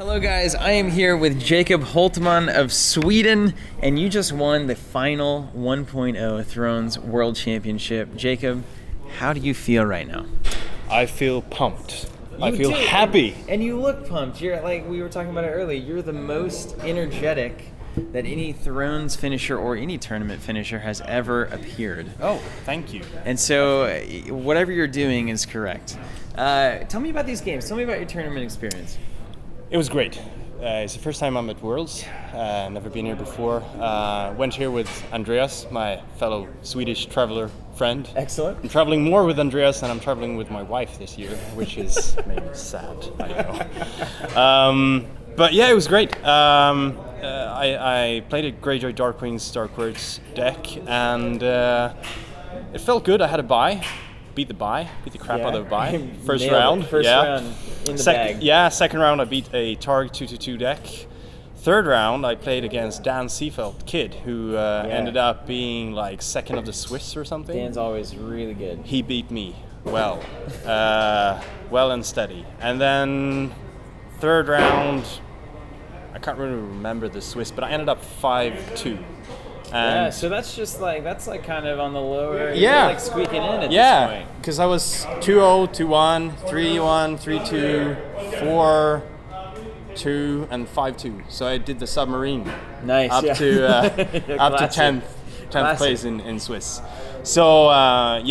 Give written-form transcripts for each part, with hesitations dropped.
Hello guys, I am here with Jakob Hultman of Sweden, and you just won the final 1.0 Thrones World Championship. Jakob, how do you feel right now? I feel pumped. I You feel do, happy. And you look pumped. You're like we were talking about it earlier. You're the most energetic that any Thrones finisher or any tournament finisher has ever appeared. Oh, thank you. And so whatever you're doing is correct. Tell me about these games. Tell me about your tournament experience. It was great. It's the first time I'm at Worlds. Never been here before. Went here with Andreas, my fellow Swedish traveler friend. Excellent. I'm traveling more with Andreas than I'm traveling with my wife this year, which is maybe sad. I know. But yeah, it was great. I played a Greyjoy Darkwings Dark Words deck, and it felt good. I had a bye. Beat the crap out of the bye. First round. First round in the bag. Yeah, second round I beat a Targ 2/2 deck. Third round I played against Dan Seafeld Kid, who ended up being like second of the Swiss or something. Dan's always really good. He beat me well and steady. And then third round, I can't really remember the Swiss, but I ended up 5-2. Yeah, so that's like kind of on the lower. Yeah, you're like squeaking in at this yeah, point. because I was 2-0, 2-1, 3-1, 3-2, 4-2, and 5-2. So I did the submarine. Nice. Up yeah. to up to 10th place in Swiss. So I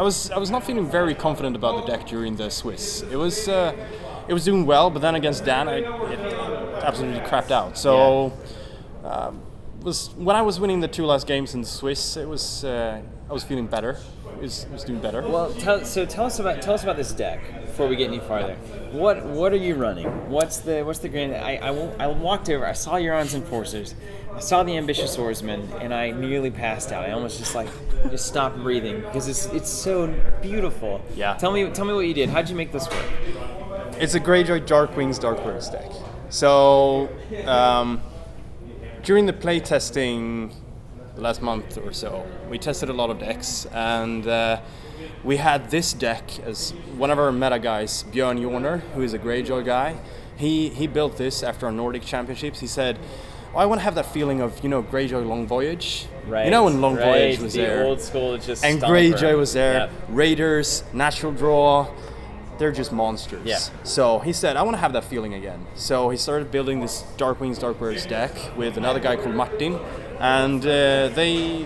was not feeling very confident about the deck during the Swiss. It was doing well, but then against Dan, it absolutely crapped out. So. When I was winning the two last games in Swiss, I was feeling better. It was doing better. Well, tell us about this deck before we get any farther. What are you running? What's the grand? I walked over. I saw Euron's Enforcers. I saw the Ambitious Swordsman, and I nearly passed out. I almost just stopped breathing because it's so beautiful. Yeah. Tell me what you did. How'd you make this work? It's a Greyjoy Darkwings Dark Words deck. So. During the play testing the last month or so, we tested a lot of decks, and we had this deck as one of our meta guys, Björn Jorner, who is a Greyjoy guy. He built this after our Nordic Championships. He said, I want to have that feeling of, Greyjoy Long Voyage. Right. You know when Long Voyage was the there. The old school just and stomper. Greyjoy was there. Yep. Raiders, Natural Draw. They're just monsters. Yeah. So he said, I want to have that feeling again. So he started building this Darkwings Dark Words deck with another guy called Martin, and they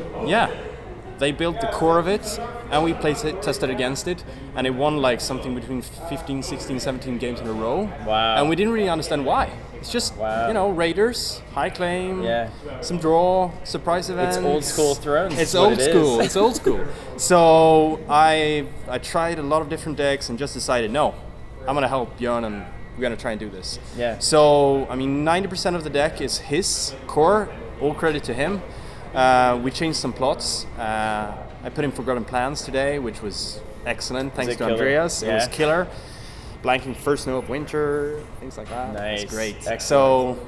built the core of it, and we tested against it, and it won like something between 15, 16, 17 games in a row. Wow. And we didn't really understand why. It's just, Raiders, high claim, some draw, surprise events. It's old school Thrones. It's old school. It's old school. So I tried a lot of different decks and just decided, no, I'm gonna help Björn and we're gonna try and do this. Yeah. So 90% of the deck is his core. All credit to him. We changed some plots. I put in Forgotten Plans today, which was excellent. Thanks to Andreas. Yeah. It was killer. Blanking First Snow of Winter, things like that. Nice. It's great. Excellent. So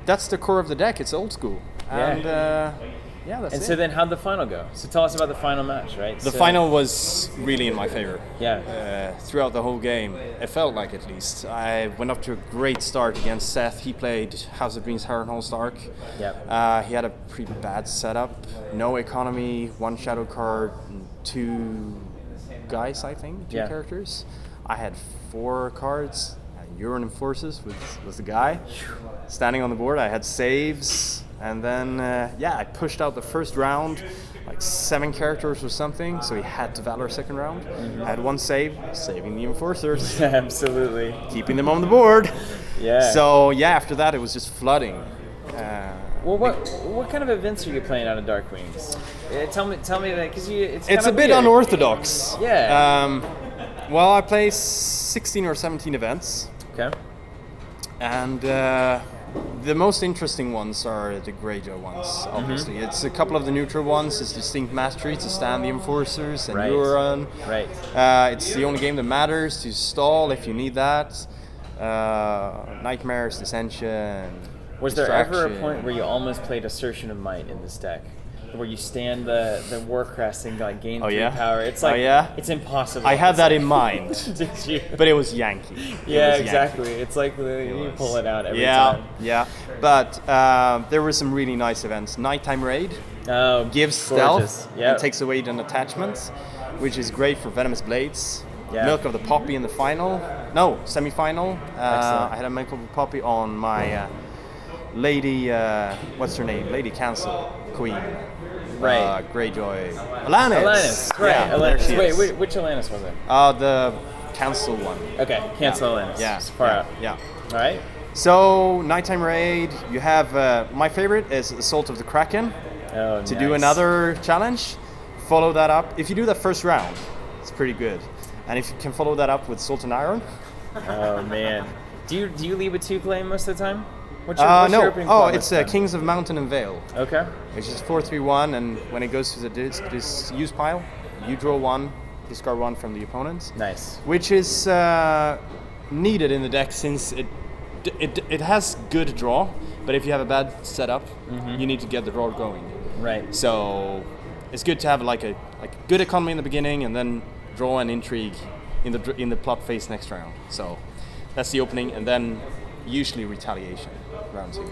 that's the core of the deck. It's old school. And that's it. So then how'd the final go? So tell us about the final match, right? The final was really in my favor. Yeah. Throughout the whole game, it felt like, at least. I went up to a great start against Seth. He played House of Dreams Harrenhal Stark. Yep. He had a pretty bad setup. No economy, one shadow card, and two guys, I think, two characters. I had 4 cards. Euron Enforcers was the guy standing on the board. I had saves, and then I pushed out the first round, like 7 characters or something. So he had to Valor second round. I had 1 save, saving the Enforcers. Absolutely. Keeping them on the board. Yeah. So after that it was just flooding. Well, what kind of events are you playing out of Darkwings? Tell me that, because it's a bit weird. unorthodox. Yeah. Well, I play 16 or 17 events. Okay. And the most interesting ones are the Greyjoy ones, obviously. Mm-hmm. It's a couple of the neutral ones. It's Distinct Mastery to stand the Enforcers and Euron. Right. It's the only game that matters to stall if you need that. Nightmares, Dissension. Was there ever a point where you almost played Assertion of Might in this deck? where you stand the war crest and like gain 3 yeah? power. It's like it's impossible. I had that in mind. Did you? But it was Yankee. Yeah, exactly. It's like you pull it out every time. Yeah. But there were some really nice events. Nighttime raid gives stealth and takes away the attachments, which is great for venomous blades. Yeah. Milk of the Poppy in the semi-final. I had a Milk of the Poppy on my lady, what's her name? Lady Council Queen. Right. Greyjoy. Alanis. Right. Yeah, Alanis. Wait, which Alanis was it? The Council one. Okay, Cancel Alanis. Yeah. It's far out. Yeah. All right. So, nighttime raid. You have my favorite is Assault of the Kraken. Oh, to do another challenge. Follow that up. If you do that first round, it's pretty good. And if you can follow that up with Salt and Iron. Oh man. Do you leave with 2 claim most of the time? What's No. your opening plan It's Kings of Mountain and Vale. Okay. Which is 4-3-1, and when it goes to this use pile, you draw 1, discard 1 from the opponent. Nice. Which is needed in the deck since it has good draw, but if you have a bad setup, you need to get the draw going. Right. So it's good to have like a good economy in the beginning, and then draw and intrigue in the plot phase next round. So that's the opening, and then usually retaliation round 2.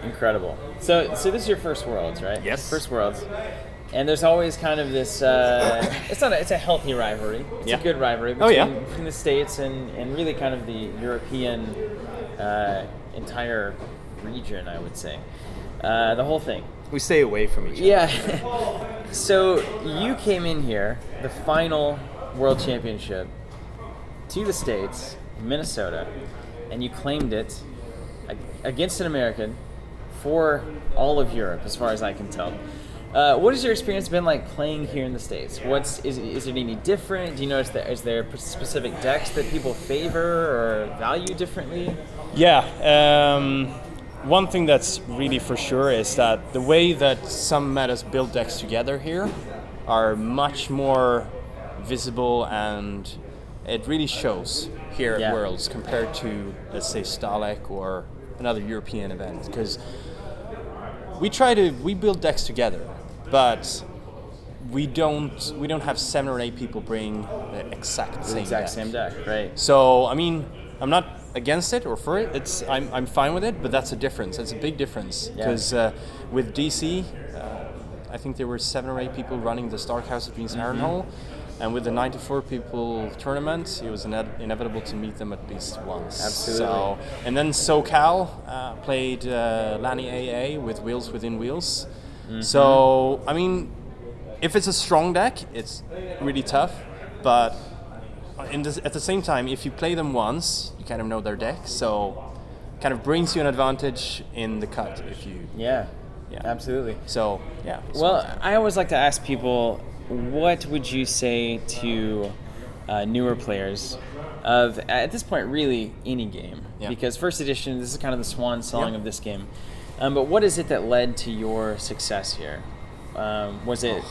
Incredible. So this is your first Worlds, right? Yes. First Worlds. And there's always kind of this. It's a healthy rivalry. It's a good rivalry between the States and really kind of the European entire region, I would say. The whole thing. We stay away from each other. Yeah. So you came in here, the final World Championship, to the States, Minnesota, and you claimed it against an American for all of Europe, as far as I can tell. What has your experience been like playing here in the States? Is it any different? Do you notice that is there specific decks that people favor or value differently? Yeah. One thing that's really for sure is that the way that some metas build decks together here are much more visible, and it really shows here at Worlds compared to, let's say, Stalek or another European event. Because we build decks together, but we don't have 7 or 8 people bring the exact same deck. Right? So I mean, I'm not against it or for it. I'm fine with it, but that's a difference. It's a big difference because with DC, I think there were 7 or 8 people running the Stark House of Dreams Harrenhal, and with the 94 people tournament, it was inevitable to meet them at least once. Absolutely. So, and then SoCal played Lanny AA with Wheels Within Wheels. So I mean, if it's a strong deck, it's really tough, but at the same time, if you play them once, you kind of know their deck, so kind of brings you an advantage in the cut if you... Yeah, absolutely. So, yeah. Well, I always like to ask people, what would you say to newer players of, at this point, really any game? Yeah. Because first edition, this is kind of the swan song of this game. But what is it that led to your success here? Was it,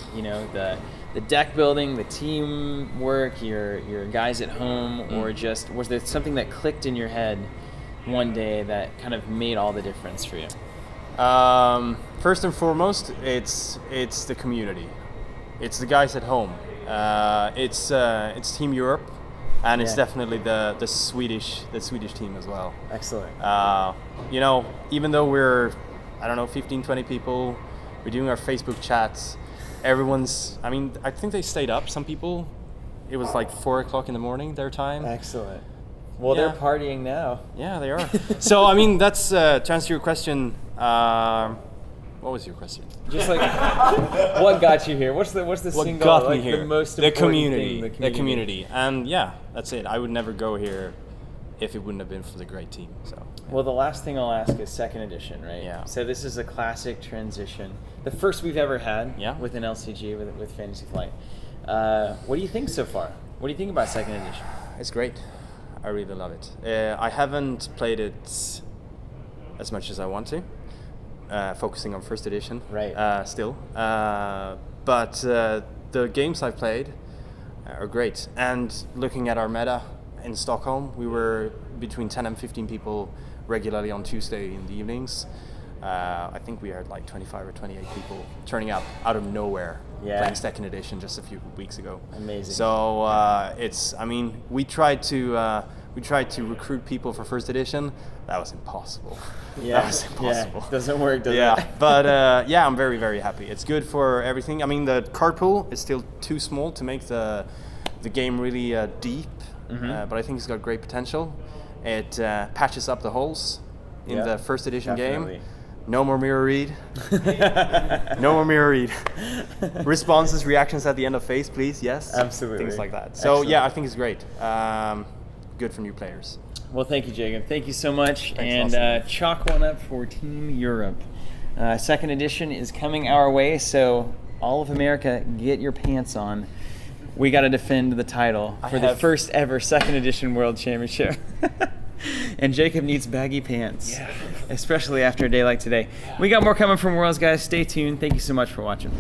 the deck building, the teamwork, your guys at home, or just was there something that clicked in your head one day that kind of made all the difference for you? First and foremost, it's the community. It's the guys at home. It's Team Europe, and it's definitely the Swedish team as well. Excellent. Even though we're 15, 20 people, we're doing our Facebook chats. I think they stayed up. Some people, it was like 4 o'clock in the morning their time. Excellent. Well, they're partying now. Yeah, they are. So, that's to answer your question. What was your question? Just like, what got you here? What's the what single got me here? The most the important community. thing? The community. And that's it. I would never go here if it wouldn't have been for the great team. So. Well, the last thing I'll ask is second edition, right? Yeah. So this is a classic transition, the first we've ever had with an LCG with Fantasy Flight. What do you think so far? What do you think about second edition? It's great. I really love it. I haven't played it as much as I want to, focusing on first edition. Right. Still, but the games I've played are great. And looking at our meta in Stockholm, we were between 10 and 15 people regularly on Tuesday in the evenings. I think we had like 25 or 28 people turning up out of nowhere playing second edition just a few weeks ago. Amazing. So we tried to recruit people for first edition. That was impossible. Yeah. That was impossible. Yeah. Doesn't work, does it? But I'm very, very happy. It's good for everything. I mean, the card pool is still too small to make the game really deep, but I think it's got great potential. It patches up the holes in the first edition game. No more mirror read. No more mirror read. Responses, reactions at the end of phase, please. Yes. Absolutely. Things like that. So Excellent. I think it's great. Good for new players. Well, thank you, Jacob. Thank you so much. Thanks, and chalk one up for Team Europe. Second edition is coming our way, so all of America, get your pants on. We got to defend the title for the first ever second edition World Championship. And Jacob needs baggy pants, especially after a day like today. We got more coming from Worlds, guys. Stay tuned. Thank you so much for watching.